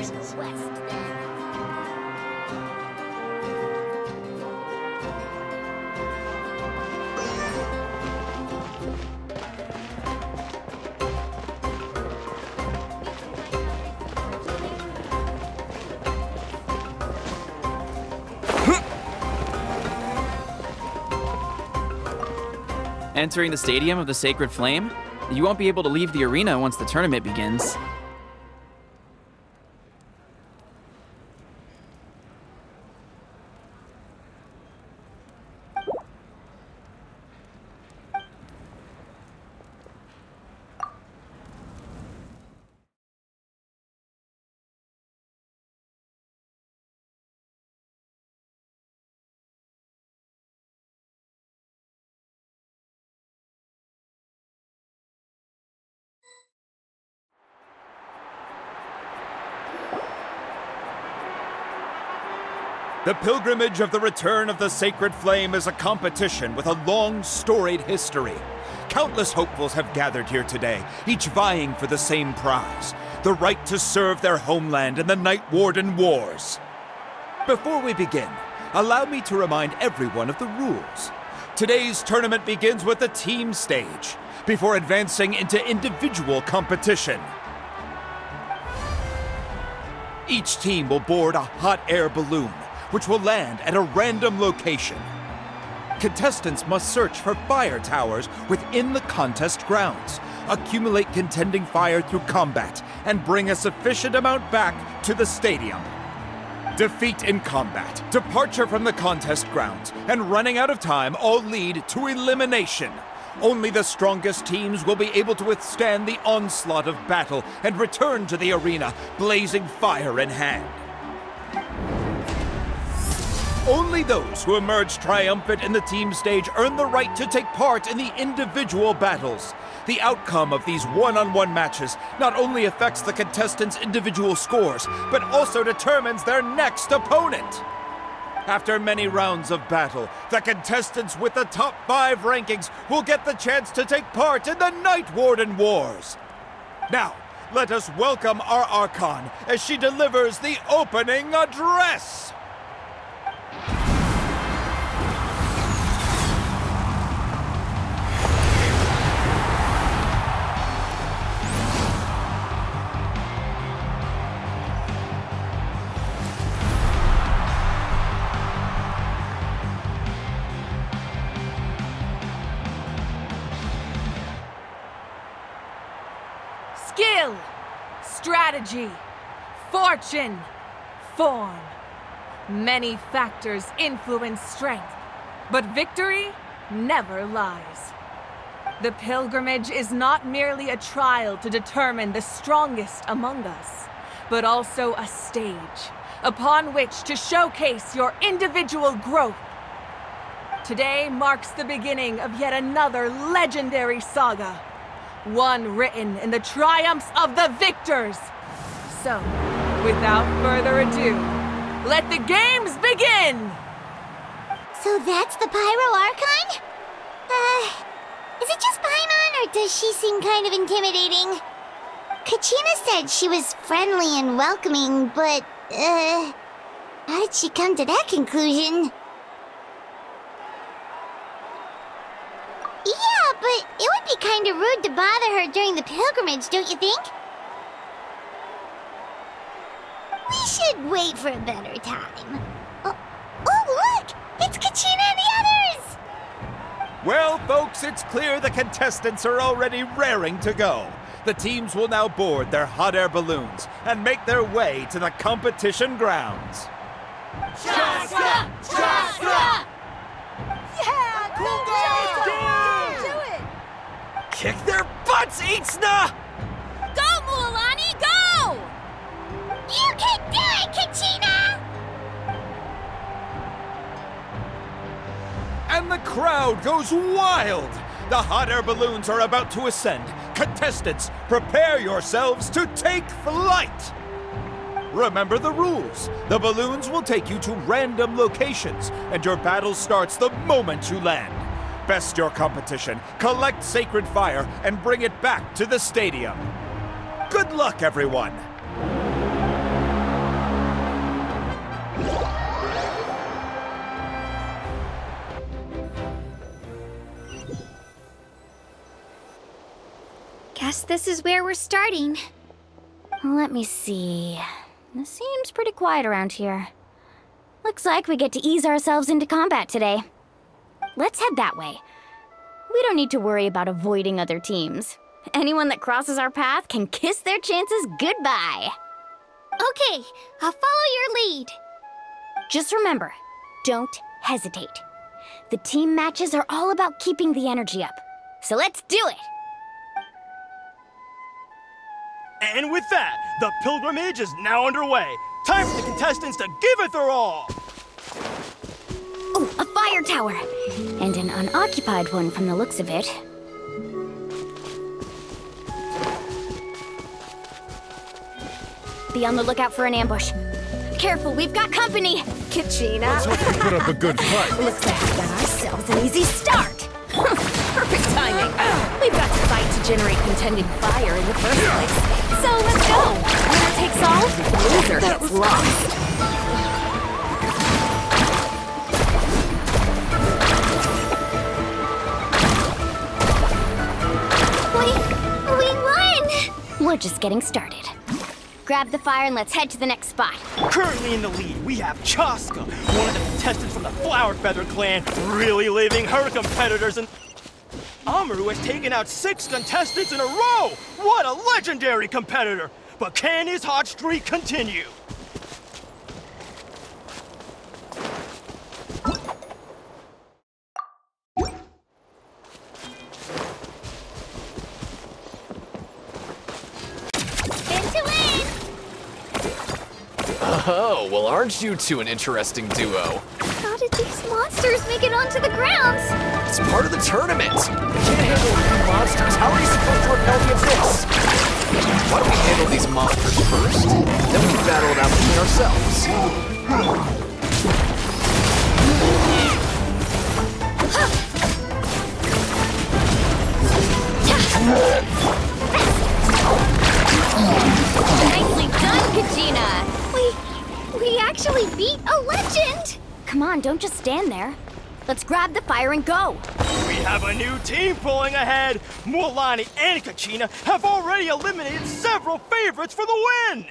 the west, then. Entering the Stadium of the Sacred Flame? You won't be able to leave the arena once the tournament begins. The pilgrimage of the return of the Sacred Flame is a competition with a long, storied history. Countless hopefuls have gathered here today, each vying for the same prize, the right to serve their homeland in the Night Warden Wars. Before we begin, allow me to remind everyone of the rules. Today's tournament begins with the team stage, before advancing into individual competition. Each team will board a hot air balloon, which will land at a random location. Contestants must search for fire towers within the contest grounds, accumulate contending fire through combat, and bring a sufficient amount back to the stadium. Defeat in combat, departure from the contest grounds, and running out of time all lead to elimination. Only the strongest teams will be able to withstand the onslaught of battle and return to the arena, blazing fire in hand. Only those who emerge triumphant in the team stage earn the right to take part in the individual battles. The outcome of these one-on-one matches not only affects the contestants' individual scores, but also determines their next opponent. After many rounds of battle, the contestants with the top 5 rankings will get the chance to take part in the Night Warden Wars. Now, let us welcome our Archon as she delivers the opening address. Skill, strategy, fortune, form. Many factors influence strength, but victory never lies. The pilgrimage is not merely a trial to determine the strongest among us, but also a stage upon which to showcase your individual growth. Today marks the beginning of yet another legendary saga. One written in the triumphs of the victors. So, without further ado, let the games begin! So that's the Pyro Archon? Is it just Paimon, or does she seem kind of intimidating? Kachina said she was friendly and welcoming, but, how did she come to that conclusion? Yeah, but it would be kind of rude to bother her during the pilgrimage, don't you think? We should wait for a better time. Oh, look! It's Kachina and the others! Well, folks, it's clear the contestants are already raring to go. The teams will now board their hot air balloons and make their way to the competition grounds. Shasta! Shasta! Yeah! Cool girl! Do it! Kick their butts, Itzna! Go, Mualani, go! You can do it, Kachina! And the crowd goes wild! The hot air balloons are about to ascend. Contestants, prepare yourselves to take flight! Remember the rules. The balloons will take you to random locations, and your battle starts the moment you land. Best your competition, collect sacred fire, and bring it back to the stadium. Good luck, everyone! Guess this is where we're starting. Let me see. This seems pretty quiet around here. Looks like we get to ease ourselves into combat today. Let's head that way. We don't need to worry about avoiding other teams. Anyone that crosses our path can kiss their chances goodbye. Okay, I'll follow your lead. Just remember, don't hesitate. The team matches are all about keeping the energy up. So let's do it! And with that, the pilgrimage is now underway. Time for the contestants to give it their all! Oh, a fire tower! And an unoccupied one from the looks of it. Be on the lookout for an ambush. Careful, we've got company! Kachina! Let's hope we put up a good fight. Looks like we got ourselves an easy start! Perfect timing. We've got to fight to generate contending fire in the first place. So let's go. Winner takes all, loser gets lost. We won! We're just getting started. Grab the fire and let's head to the next spot. Currently in the lead, we have Chaska, one of the contestants from the Flower Feather clan, really leaving her competitors, and Amaru has taken out 6 contestants in a row! What a legendary competitor! But can his hot streak continue? Oh, well, aren't you two an interesting duo? How did these monsters make it onto the grounds? It's part of the tournament. You can't handle 3 monsters. How are you supposed to repel the abyss? Why don't we handle these monsters first? Then we battle it out between ourselves. Nicely done, Kachina! We actually beat a legend! Come on, don't just stand there. Let's grab the fire and go. We have a new team pulling ahead! Mualani and Kachina have already eliminated several favorites for the win!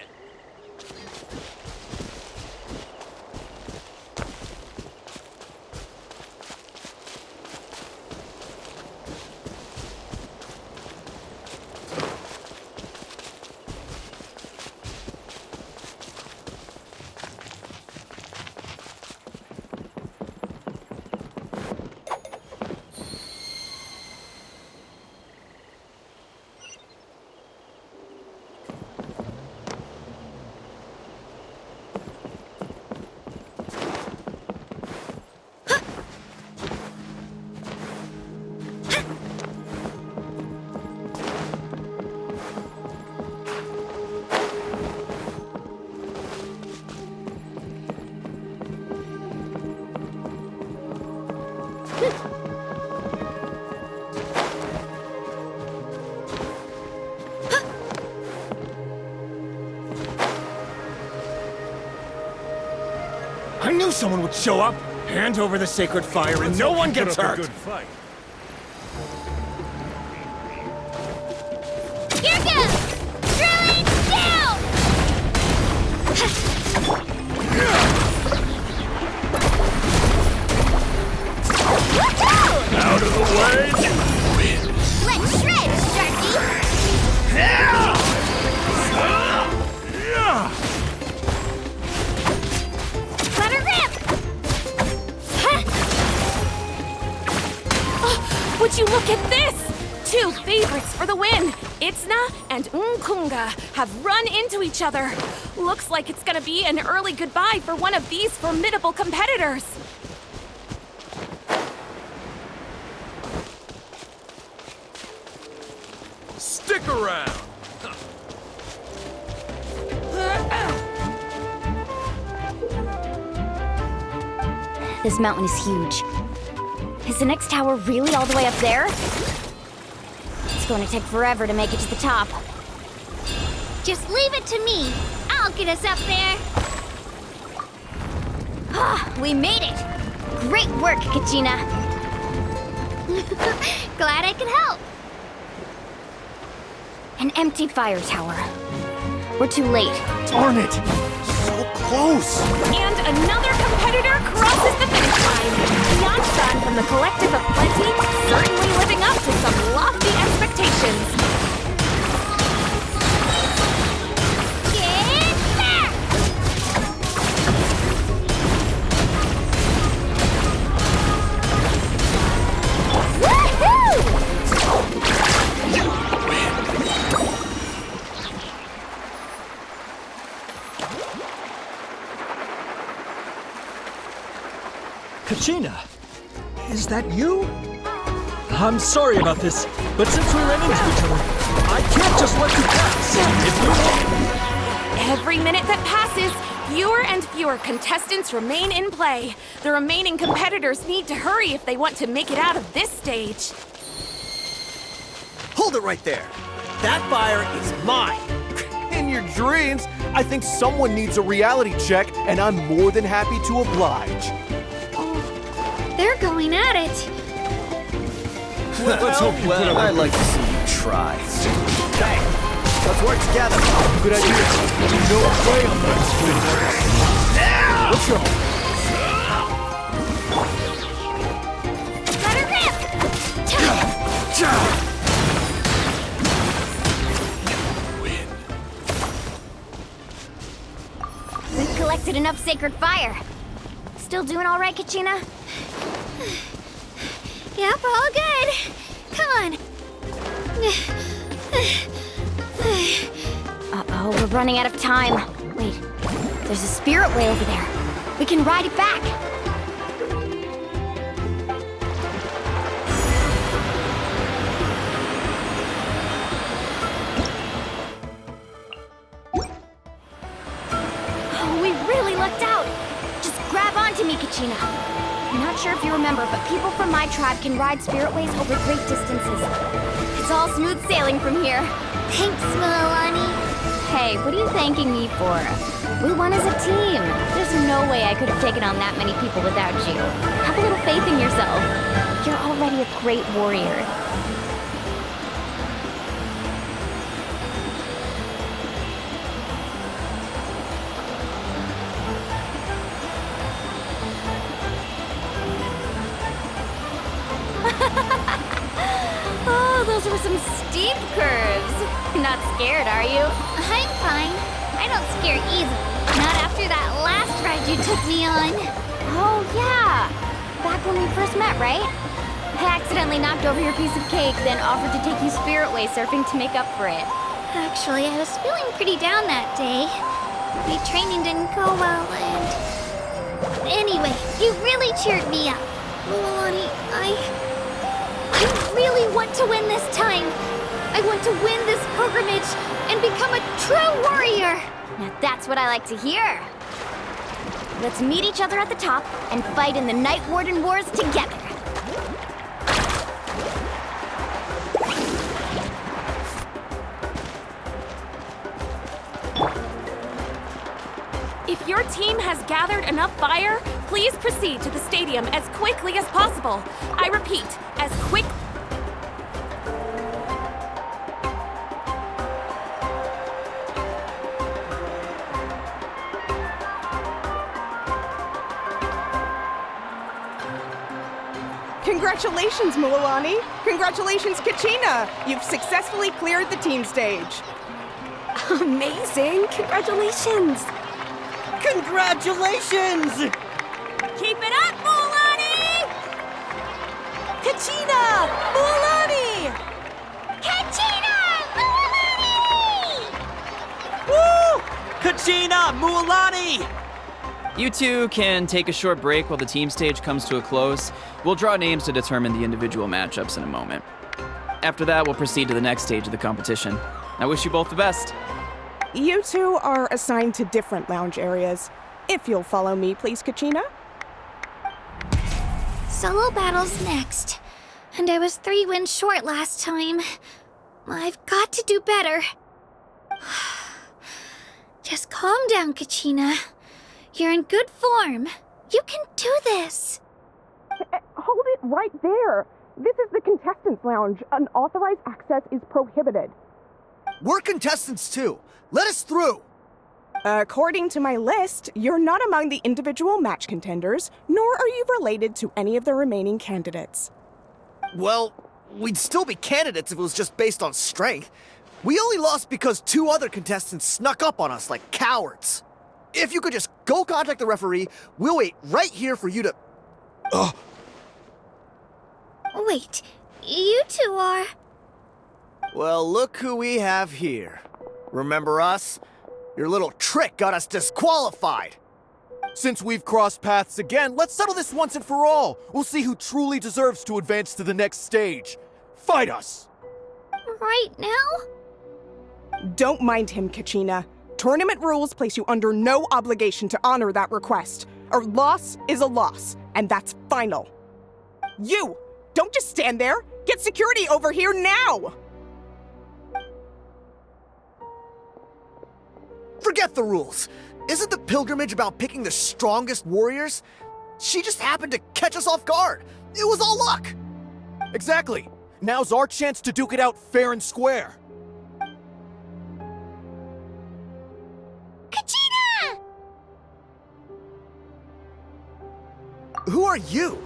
I knew someone would show up. Hand over the sacred fire and no one gets hurt. Good fight. Here goes! Druid down! Woohoo! Out of the way! Let's shred, Sharky! Let her rip! Oh, would you look at this? 2 favorites for the win. Itzna and Unkunga have run into each other. Looks like it's gonna be an early goodbye for one of these formidable competitors. Stick around! This mountain is huge. Is the next tower really all the way up there? It's going to take forever to make it to the top. Just leave it to me. I'll get us up there. Ah, we made it! Great work, Kachina. Glad I could help. An empty fire tower. We're too late. Darn it! So close! And another competitor crosses the finish line. Natlan from the Collective of Plenty, certainly living up to some lofty expectations. Get back! Woohoo! Kachina, is that you? I'm sorry about this, but since we ran into each other, I can't just let you pass. If you want... Every minute that passes, fewer and fewer contestants remain in play. The remaining competitors need to hurry if they want to make it out of this stage. Hold it right there. That fire is mine. In your dreams, I think someone needs a reality check, and I'm more than happy to oblige. They're going at it. Let's hope you put up. I'd like to see you try. Hey, let's work together. Good idea. No way I'm not split. Let's go. Let her rip! We've collected enough sacred fire. Still doing all right, Kachina? Yep, all good. Come on. Uh-oh, we're running out of time. Wait, there's a spirit way over there. We can ride it back. Oh, we really lucked out. Just grab onto me, Kachina. I'm not sure if you remember, but people from my tribe can ride spiritways over great distances. It's all smooth sailing from here. Thanks, Milani. Hey, what are you thanking me for? We won as a team. There's no way I could have taken on that many people without you. Have a little faith in yourself. You're already a great warrior. Oh, those were some steep curves. Not scared, are you? I'm fine. I don't scare easily. Not after that last ride you took me on. Oh, yeah. Back when we first met, right? I accidentally knocked over your piece of cake, then offered to take you spiritway surfing to make up for it. Actually, I was feeling pretty down that day. My training didn't go well, and... Anyway, you really cheered me up. Milani, I really want to win this time. I want to win this pilgrimage and become a true warrior. Now that's what I like to hear. Let's meet each other at the top and fight in the Night Warden Wars together. If your team has gathered enough fire, please proceed to the stadium as quickly as possible. I repeat, as quick. Congratulations, Milani! Congratulations, Kachina! You've successfully cleared the team stage. Amazing! Congratulations! Congratulations! Keep it up, Milani! Kachina! Milani! Kachina! Milani! Woo! Kachina! Mualani! You two can take a short break while the team stage comes to a close. We'll draw names to determine the individual matchups in a moment. After that, we'll proceed to the next stage of the competition. I wish you both the best. You two are assigned to different lounge areas. If you'll follow me, please, Kachina. Solo battle's next. And I was 3 wins short last time. I've got to do better. Just calm down, Kachina. You're in good form. You can do this. Hold it right there. This is the contestants' lounge. Unauthorized access is prohibited. We're contestants too. Let us through. According to my list, you're not among the individual match contenders, nor are you related to any of the remaining candidates. Well, we'd still be candidates if it was just based on strength. We only lost because 2 other contestants snuck up on us like cowards. If you could just go contact the referee, we'll wait right here for you to... Wait, you two are... Well, look who we have here. Remember us? Your little trick got us disqualified. Since we've crossed paths again, let's settle this once and for all. We'll see who truly deserves to advance to the next stage. Fight us! Right now? Don't mind him, Kachina. Tournament rules place you under no obligation to honor that request. A loss is a loss, and that's final. You! Don't just stand there! Get security over here now! Forget the rules. Isn't the pilgrimage about picking the strongest warriors? She just happened to catch us off guard. It was all luck. Exactly. Now's our chance to duke it out fair and square. Kachina! Who are you?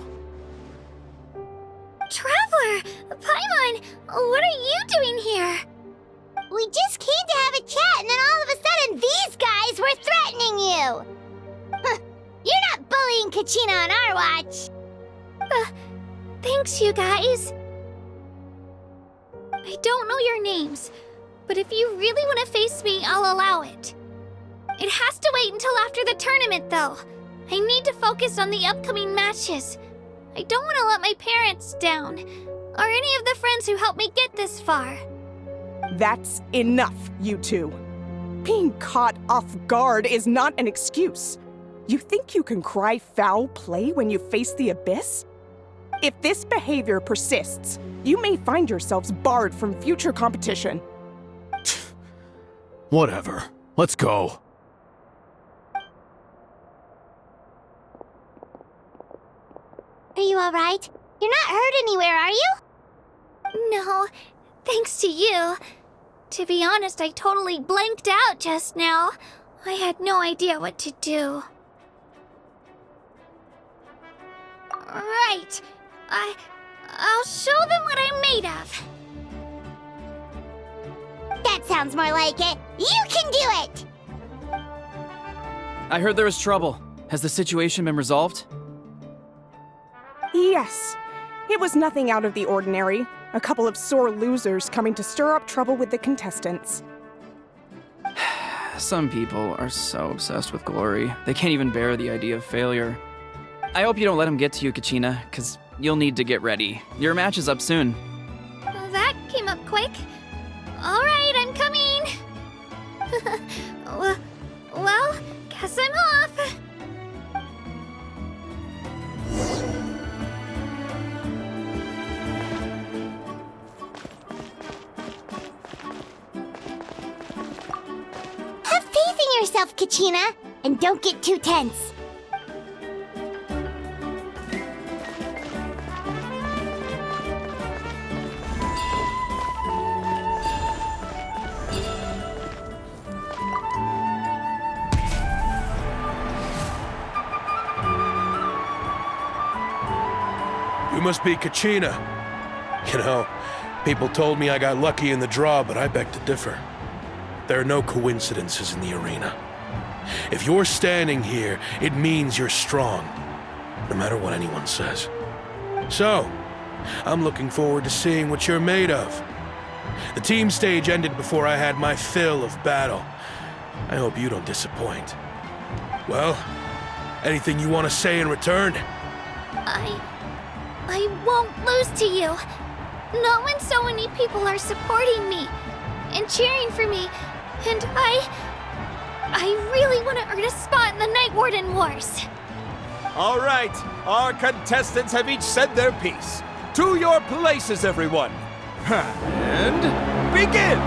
Traveler! Paimon! What are you doing here? We just came to have a chat, and then all of a sudden these guys were threatening you! You're not bullying Kachina on our watch! Thanks, you guys. I don't know your names, but if you really want to face me, I'll allow it. It has to wait until after the tournament, though. I need to focus on the upcoming matches. I don't want to let my parents down, or any of the friends who helped me get this far. That's enough, you two. Being caught off guard is not an excuse. You think you can cry foul play when you face the abyss? If this behavior persists, you may find yourselves barred from future competition. Whatever. Let's go. Are you alright? You're not hurt anywhere, are you? No, thanks to you. To be honest, I totally blanked out just now. I had no idea what to do. Right. I'll show them what I'm made of. That sounds more like it. You can do it! I heard there was trouble. Has the situation been resolved? Yes. It was nothing out of the ordinary. A couple of sore losers coming to stir up trouble with the contestants. Some people are so obsessed with glory, they can't even bear the idea of failure. I hope you don't let him get to you, Kachina, because you'll need to get ready. Your match is up soon. That came up quick. Alright, I'm coming. Well, guess I'm off. Have faith in yourself, Kachina, and don't get too tense. You must be Kachina. You know, people told me I got lucky in the draw, but I beg to differ. There are no coincidences in the arena. If you're standing here, it means you're strong, no matter what anyone says. So, I'm looking forward to seeing what you're made of. The team stage ended before I had my fill of battle. I hope you don't disappoint. Well, anything you want to say in return? I won't lose to you. Not when so many people are supporting me and cheering for me, and I really want to earn a spot in the Night Warden Wars. All right, our contestants have each said their piece. To your places, everyone. And begin!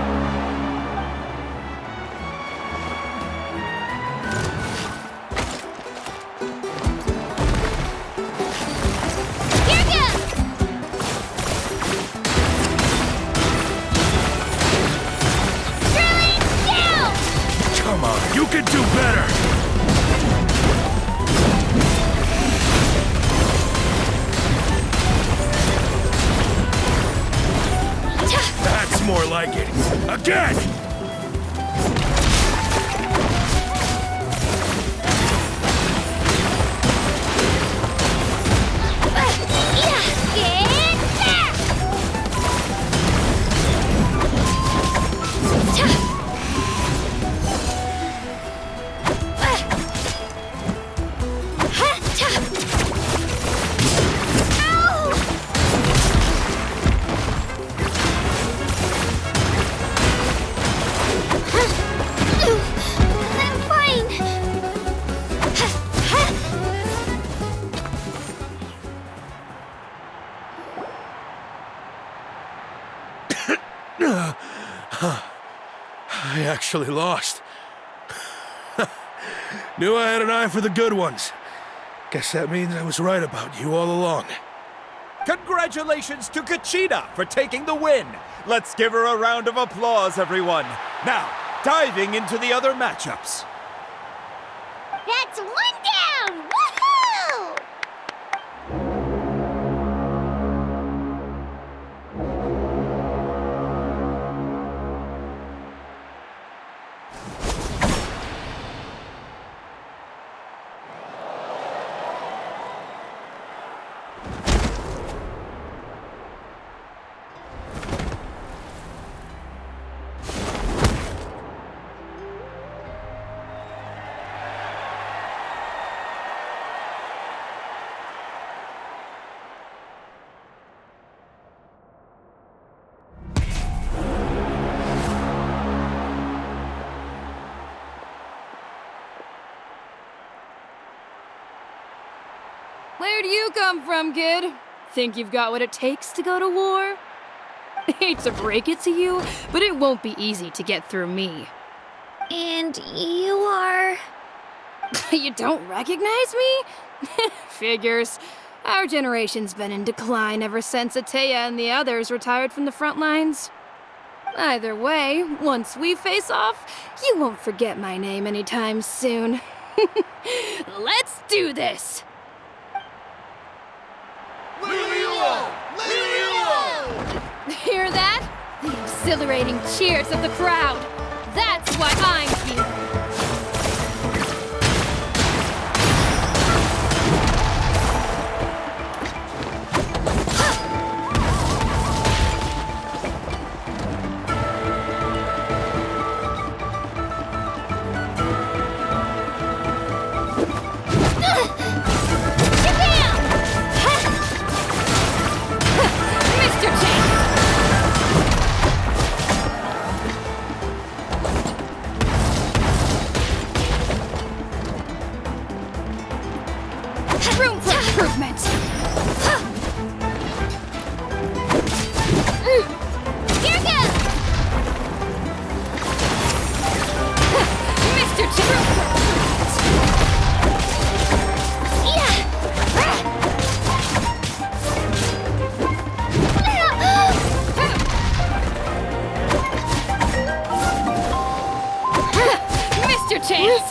more like it. Again! I actually lost. Knew I had an eye for the good ones. Guess that means I was right about you all along. Congratulations to Kachina for taking the win. Let's give her a round of applause, everyone. Now, diving into the other matchups. That's one down! Woohoo! Where do you come from, kid? Think you've got what it takes to go to war? Hate to break it to you, but it won't be easy to get through me. And you are... You don't recognize me? Figures. Our generation's been in decline ever since Ateya and the others retired from the front lines. Either way, once we face off, you won't forget my name anytime soon. Let's do this! Hear that? The exhilarating cheers of the crowd. That's why I'm here. Room for improvement! Here goes! Mr. Chip! Mr. Chance!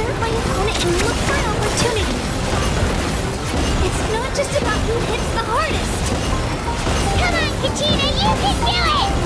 observe my opponent and look for an opportunity. It's not just about who hits the hardest. Come on, Kachina, you can do it!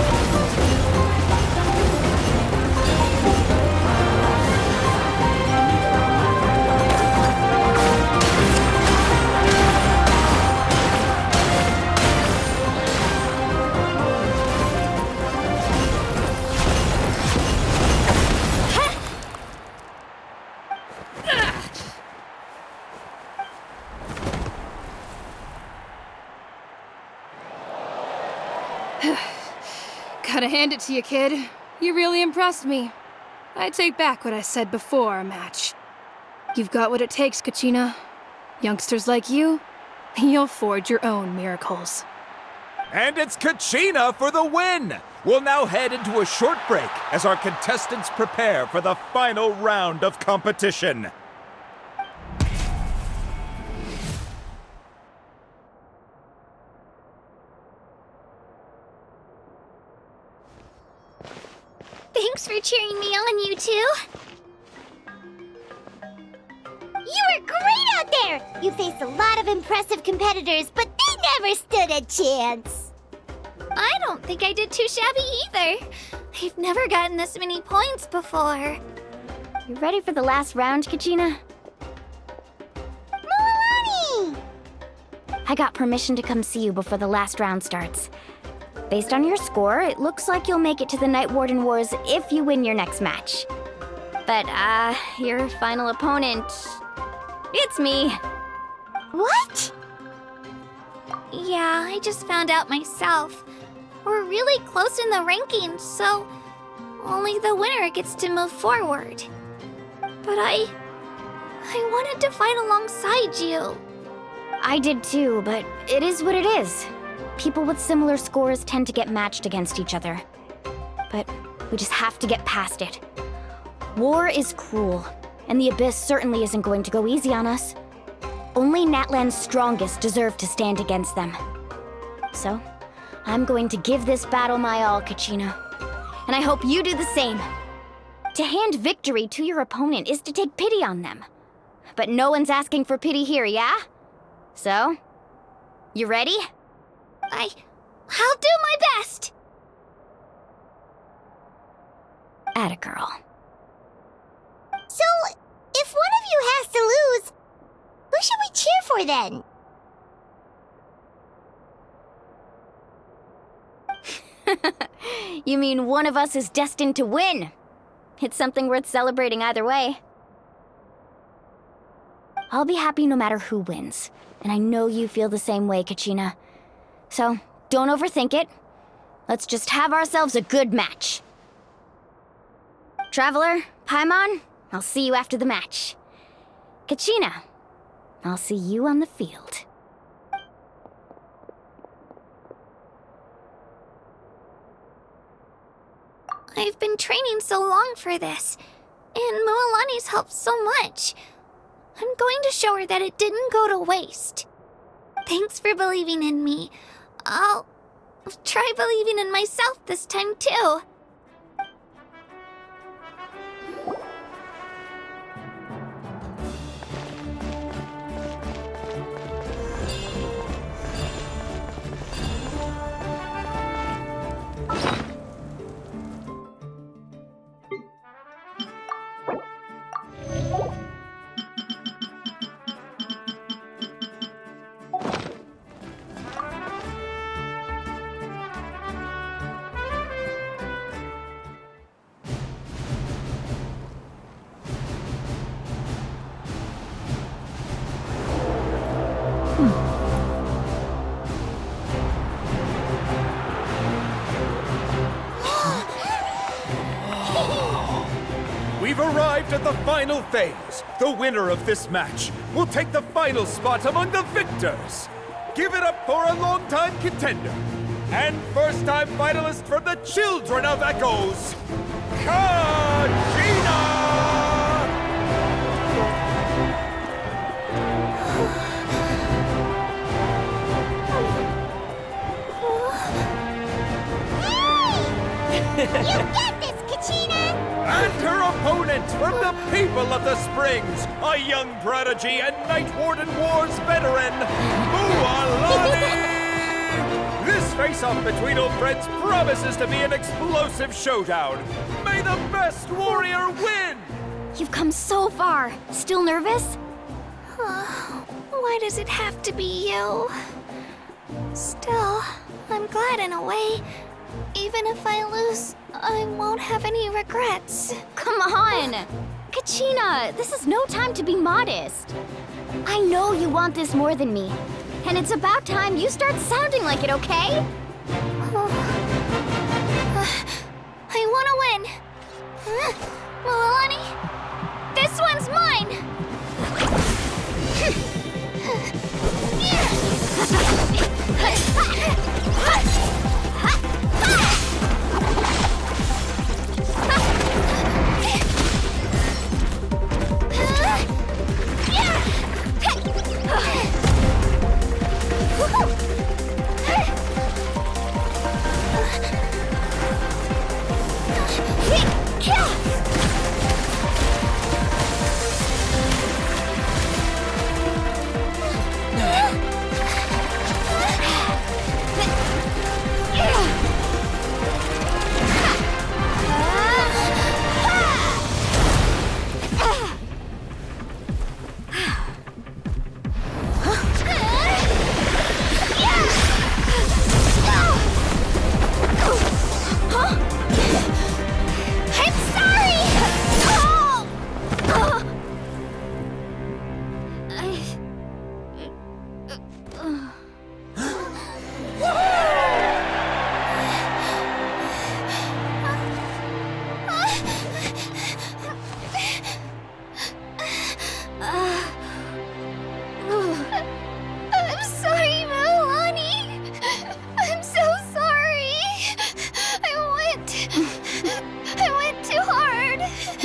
Gotta hand it to you, kid. You really impressed me. I take back what I said before our match. You've got what it takes, Kachina. Youngsters like you, you'll forge your own miracles. And it's Kachina for the win! We'll now head into a short break as our contestants prepare for the final round of competition. Thanks for cheering me on, you two. You were great out there! You faced a lot of impressive competitors, but they never stood a chance. I don't think I did too shabby either. I've never gotten this many points before. You ready for the last round, Kachina? Milani! I got permission to come see you before the last round starts. Based on your score, it looks like you'll make it to the Night Warden Wars if you win your next match. But, your final opponent... it's me. What? Yeah, I just found out myself. We're really close in the rankings, so only the winner gets to move forward. But I wanted to fight alongside you. I did too, but it is what it is. People with similar scores tend to get matched against each other. But we just have to get past it. War is cruel, and the Abyss certainly isn't going to go easy on us. Only Natlan's strongest deserve to stand against them. So, I'm going to give this battle my all, Kachina. And I hope you do the same. To hand victory to your opponent is to take pity on them. But no one's asking for pity here, yeah? So, you ready? I'll do my best! Atta girl. So, if one of you has to lose, who should we cheer for then? You mean one of us is destined to win? It's something worth celebrating either way. I'll be happy no matter who wins, and I know you feel the same way, Kachina. So, don't overthink it. Let's just have ourselves a good match. Traveler, Paimon, I'll see you after the match. Kachina, I'll see you on the field. I've been training so long for this, and Mualani's helped so much. I'm going to show her that it didn't go to waste. Thanks for believing in me. I'll try believing in myself this time too. We've arrived at the final phase. The winner of this match will take the final spot among the victors. Give it up for a longtime contender and first-time finalist from the Children of Echoes, Kachina! You get this, Kachina! And her opponent from the people of the Springs, a young prodigy and Night Warden Wars veteran, Mualani! This face-off between old friends promises to be an explosive showdown. May the best warrior win! You've come so far. Still nervous? Why does it have to be you? Still, I'm glad in a way. Even if I lose, I won't have any regrets. Come on! Kachina, this is no time to be modest. I know you want this more than me. And it's about time you start sounding like it, okay? I want to win. Mualani, this one's mine!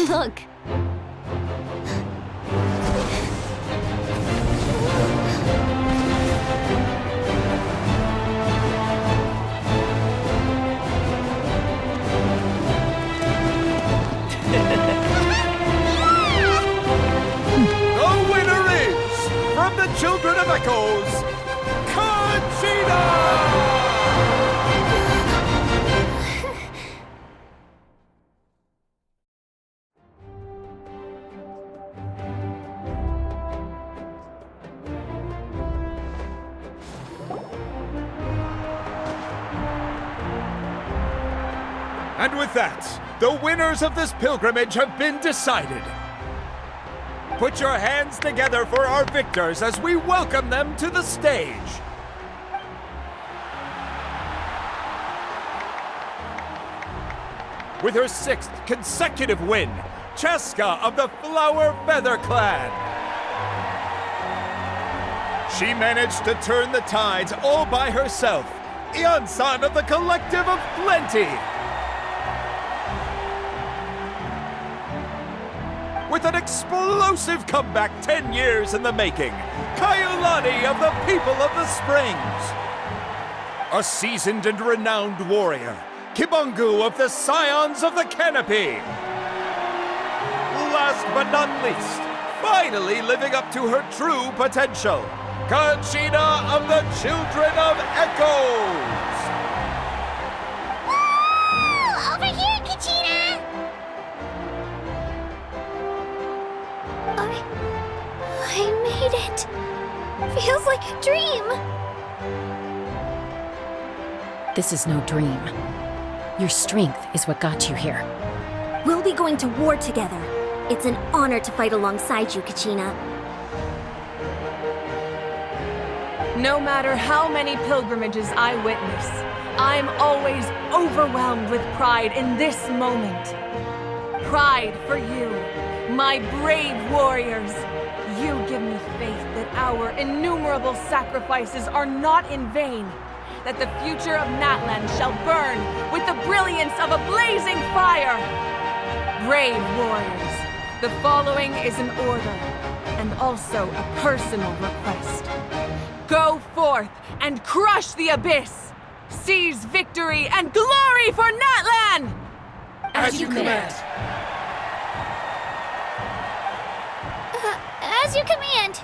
Look. The winner is, from the Children of Echoes, Kachina! And with that, the winners of this pilgrimage have been decided. Put your hands together for our victors as we welcome them to the stage. With her 6th consecutive win, Cheska of the Flower Feather Clan. She managed to turn the tides all by herself. Iansan of the Collective of Plenty. With an explosive comeback 10 years in the making, Kaiulani of the People of the Springs. A seasoned and renowned warrior, Kibungu of the Scions of the Canopy. Last but not least, finally living up to her true potential, Kachina of the Children of Echoes. Woo! Over here, Kachina! I made it. Feels like a dream. This is no dream. Your strength is what got you here. We'll be going to war together. It's an honor to fight alongside you, Kachina. No matter how many pilgrimages I witness, I'm always overwhelmed with pride in this moment. Pride for you, my brave warriors. You give me faith that our innumerable sacrifices are not in vain, that the future of Natlan shall burn with the brilliance of a blazing fire. Brave warriors, the following is an order, and also a personal request. Go forth and crush the abyss! Seize victory and glory for Natlan! As you command. As you command.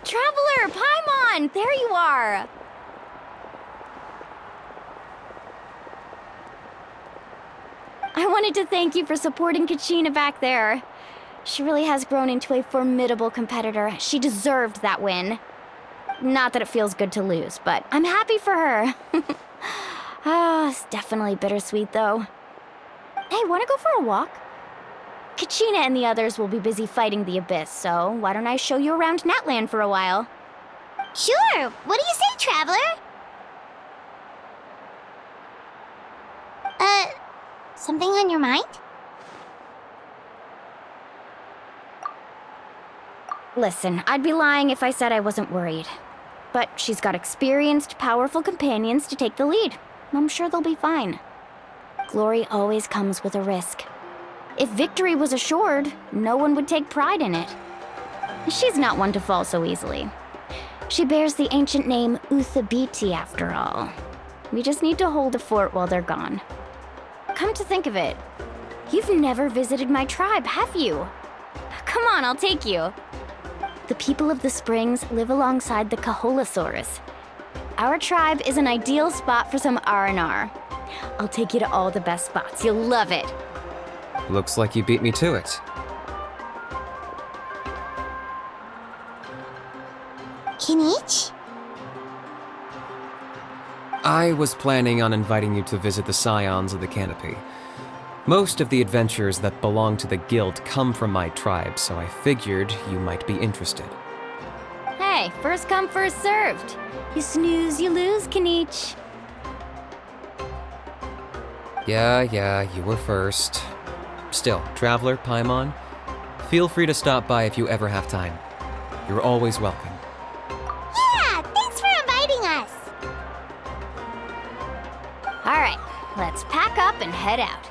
Traveler, Paimon, there you are. I wanted to thank you for supporting Kachina back there. She really has grown into a formidable competitor. She deserved that win. Not that it feels good to lose, but I'm happy for her. It's definitely bittersweet, though. Hey, wanna go for a walk? Kachina and the others will be busy fighting the Abyss, so why don't I show you around Natlan for a while? Sure. What do you say, Traveler? Something on your mind? Listen, I'd be lying if I said I wasn't worried. But she's got experienced, powerful companions to take the lead. I'm sure they'll be fine. Glory always comes with a risk. If victory was assured, no one would take pride in it. She's not one to fall so easily. She bears the ancient name Uthabiti, after all. We just need to hold the fort while they're gone. Come to think of it, you've never visited my tribe, have you? Come on, I'll take you. The people of the Springs live alongside the Kaholasaurus. Our tribe is an ideal spot for some R&R. I'll take you to all the best spots. You'll love it. Looks like you beat me to it. Kinich? I was planning on inviting you to visit the Scions of the Canopy. Most of the adventurers that belong to the guild come from my tribe, so I figured you might be interested. Hey, first come, first served. You snooze, you lose, Kinich. Yeah, you were first. Still, Traveler, Paimon, feel free to stop by if you ever have time. You're always welcome. Yeah, thanks for inviting us. All right, let's pack up and head out.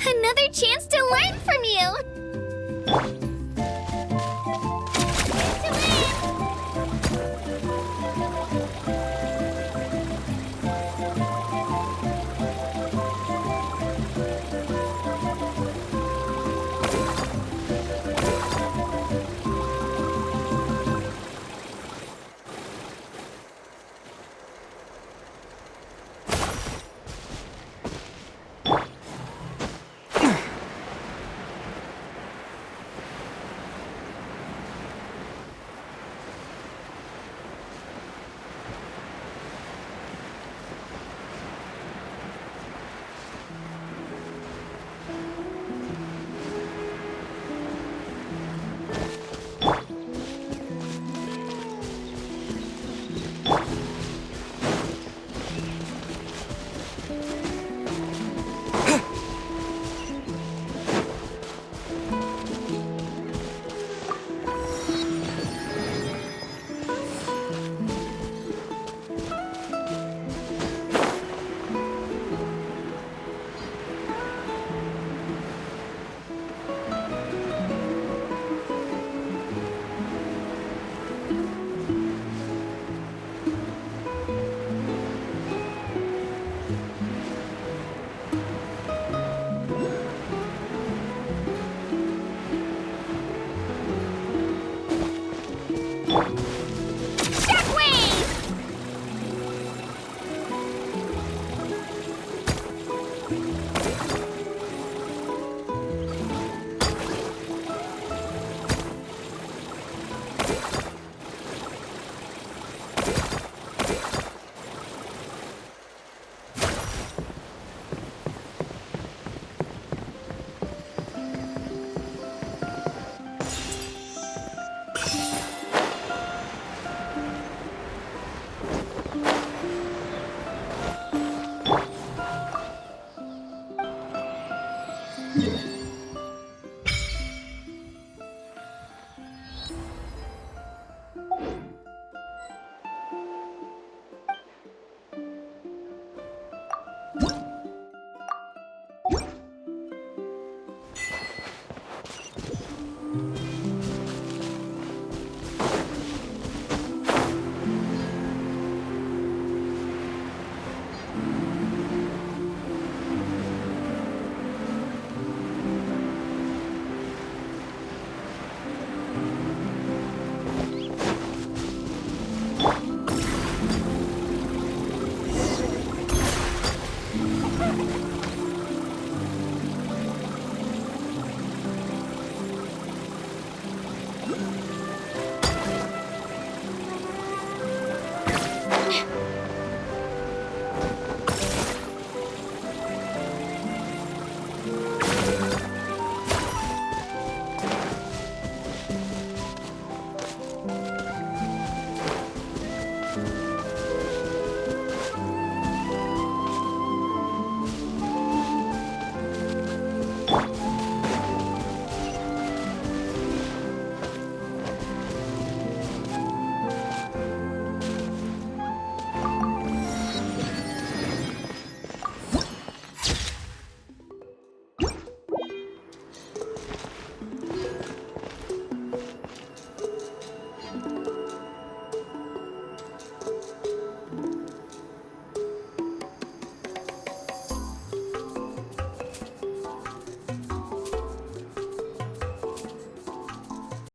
Another chance to learn from you!